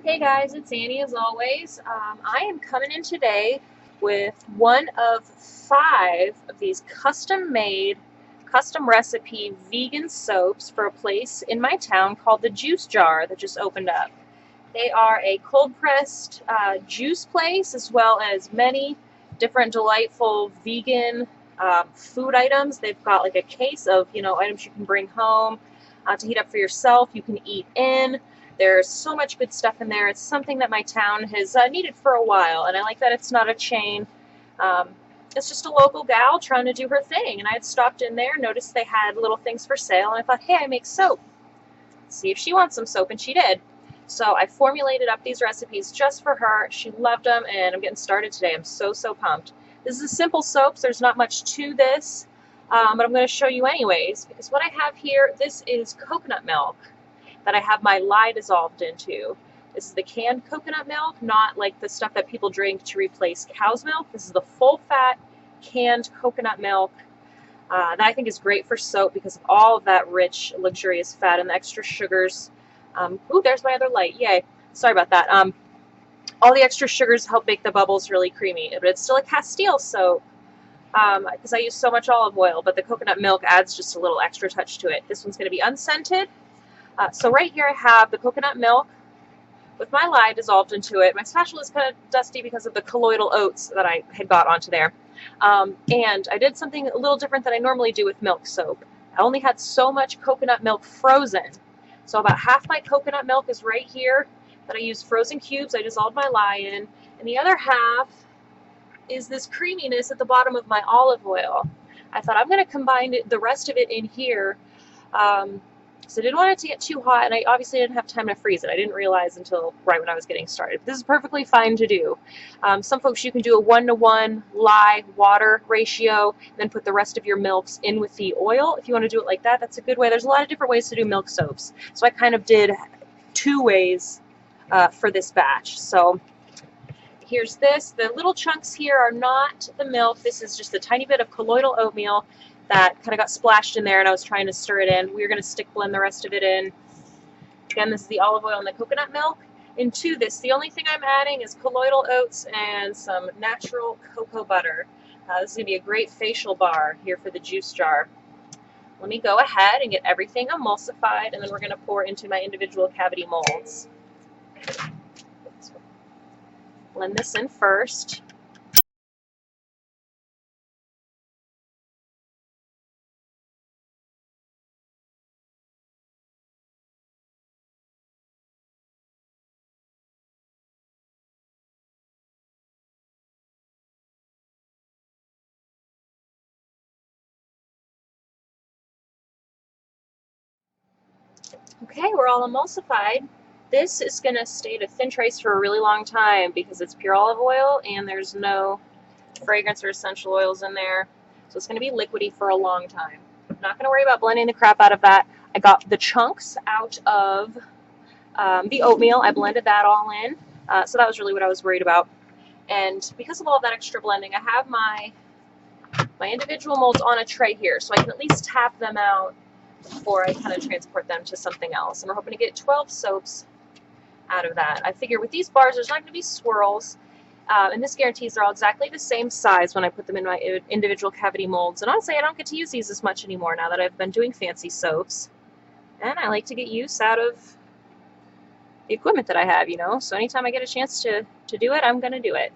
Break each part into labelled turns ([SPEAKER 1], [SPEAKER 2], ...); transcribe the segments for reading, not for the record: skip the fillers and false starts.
[SPEAKER 1] Hey guys, it's Annie as always. I am coming in today with one of 5 of these custom made, custom recipe vegan soaps for a place in my town called the Juice Jar that just opened up. They are a cold pressed juice place as well as many different delightful vegan food items. They've got like a case of items you can bring home to heat up for yourself. You can eat in. There's so much good stuff in there. It's something that my town has needed for a while, and I like that it's not a chain. Um, it's just a local gal trying to do her thing, and I had stopped in there, noticed they had little things for sale, and I thought, hey, I make soap. Let's see if she wants some soap, and she did. So I formulated up these recipes just for her. She loved them, and I'm getting started today. I'm so pumped. This is a simple soap, so there's not much to this, but I'm going to show you anyways, because what I have here, this is coconut milk that I have my lye dissolved into. This is the canned coconut milk, not like the stuff that people drink to replace cow's milk. This is the full-fat canned coconut milk that I think is great for soap because of all of that rich, luxurious fat and the extra sugars. Ooh, there's my other light. Yay. Sorry about that. All the extra sugars help make the bubbles really creamy, but it's still a Castile soap because I use so much olive oil, but the coconut milk adds just a little extra touch to it. This one's going to be unscented. So right here I have the coconut milk with my lye dissolved into it. My spatula is kind of dusty because of the colloidal oats that I had got onto there. And I did something a little different than I normally do with milk soap. I only had so much coconut milk frozen. So about half my coconut milk is right here that I use frozen cubes. I dissolved my lye in. And the other half is this creaminess at the bottom of my olive oil. I thought I'm going to combine the rest of it in here. So I didn't want it to get too hot, and I obviously didn't have time to freeze it. I didn't realize until right when I was getting started. This is perfectly fine to do. Some folks, you can do a 1-to-1 lye water ratio, and then put the rest of your milks in with the oil. If you want to do it like that, that's a good way. There's a lot of different ways to do milk soaps. So I kind of did 2 ways for this batch. So here's this. The little chunks here are not the milk. This is just a tiny bit of colloidal oatmeal that kind of got splashed in there, and I was trying to stir it in. We're going to stick blend the rest of it in. Again, this is the olive oil and the coconut milk. Into this, the only thing I'm adding is colloidal oats and some natural cocoa butter. This is going to be a great facial bar here for the juice jar. Let me go ahead and get everything emulsified, and then we're going to pour into my individual cavity molds. Blend this in first. Okay, we're all emulsified. This is going to stay at a thin trace for a really long time because it's pure olive oil and there's no fragrance or essential oils in there. So it's going to be liquidy for a long time. I'm not going to worry about blending the crap out of that. I got the chunks out of the oatmeal. I blended that all in. So that was really what I was worried about. And because of all that extra blending, I have my individual molds on a tray here, so I can at least tap them out before I kind of transport them to something else. And we're hoping to get 12 soaps out of that. I figure with these bars, there's not going to be swirls, and this guarantees they're all exactly the same size when I put them in my individual cavity molds. And honestly, I don't get to use these as much anymore now that I've been doing fancy soaps. And I like to get use out of the equipment that I have, you know. So anytime I get a chance to do it, I'm going to do it.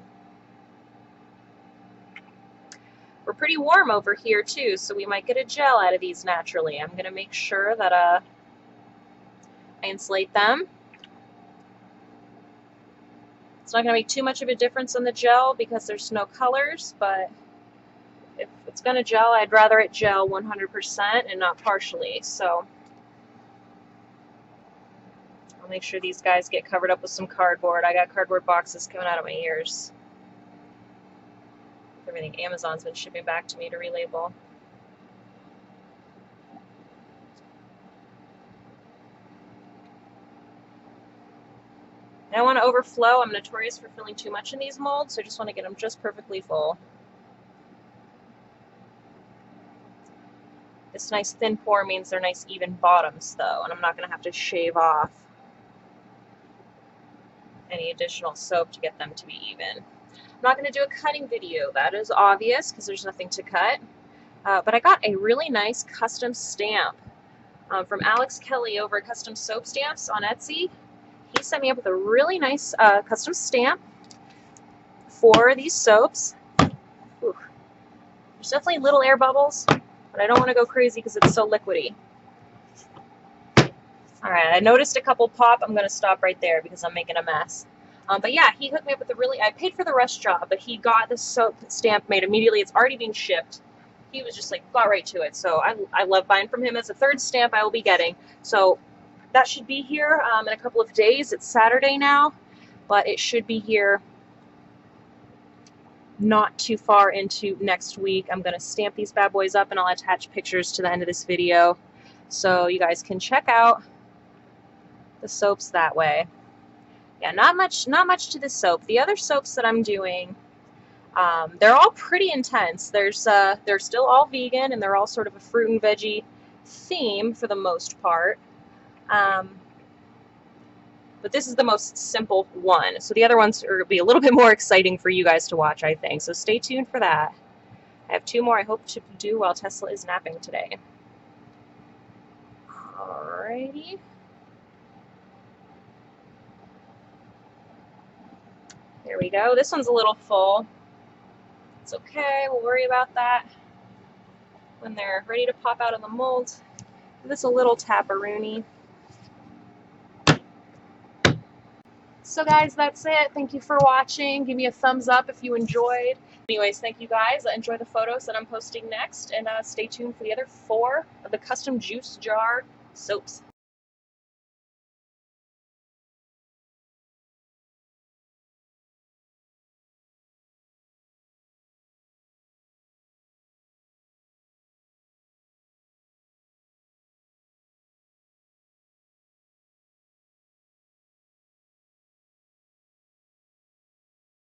[SPEAKER 1] We're pretty warm over here too, so we might get a gel out of these naturally. I'm going to make sure that I insulate them. It's not going to make too much of a difference in the gel because there's no colors, but if it's going to gel, I'd rather it gel 100% and not partially. So I'll make sure these guys get covered up with some cardboard. I got cardboard boxes coming out of my ears. Everything Amazon's been shipping back to me to relabel. I don't want to overflow. I'm notorious for filling too much in these molds, so I just want to get them just perfectly full. This nice thin pour means they're nice even bottoms though, and I'm not going to have to shave off. any additional soap to get them to be even. I'm not going to do a cutting video. That is obvious because there's nothing to cut. But I got a really nice custom stamp from Alex Kelly over at Custom Soap Stamps on Etsy. He set me up with a really nice custom stamp for these soaps. Ooh. There's definitely little air bubbles, but I don't want to go crazy because it's so liquidy. Alright, I noticed a couple pop. I'm going to stop right there because I'm making a mess. But yeah, he hooked me up with I paid for the rush job, but he got the soap stamp made immediately. It's already being shipped. He was just like, got right to it. So I love buying from him. As a third stamp I will be getting. So that should be here in a couple of days. It's Saturday now, but it should be here not too far into next week. I'm going to stamp these bad boys up and I'll attach pictures to the end of this video so you guys can check out the soaps that way. Yeah, not much to this soap. The other soaps that I'm doing, they're all pretty intense. They're still all vegan and they're all sort of a fruit and veggie theme for the most part. But this is the most simple one. So the other ones are going to be a little bit more exciting for you guys to watch, I think. So stay tuned for that. I have 2 more I hope to do while Tesla is napping today. Alrighty. There we go. This one's a little full. It's okay. We'll worry about that when they're ready to pop out of the mold. This is a little tapperoonie. So guys, that's it. Thank you for watching. Give me a thumbs up if you enjoyed. Anyways, thank you guys. Enjoy the photos that I'm posting next, and stay tuned for the other 4 of the custom juice jar soaps.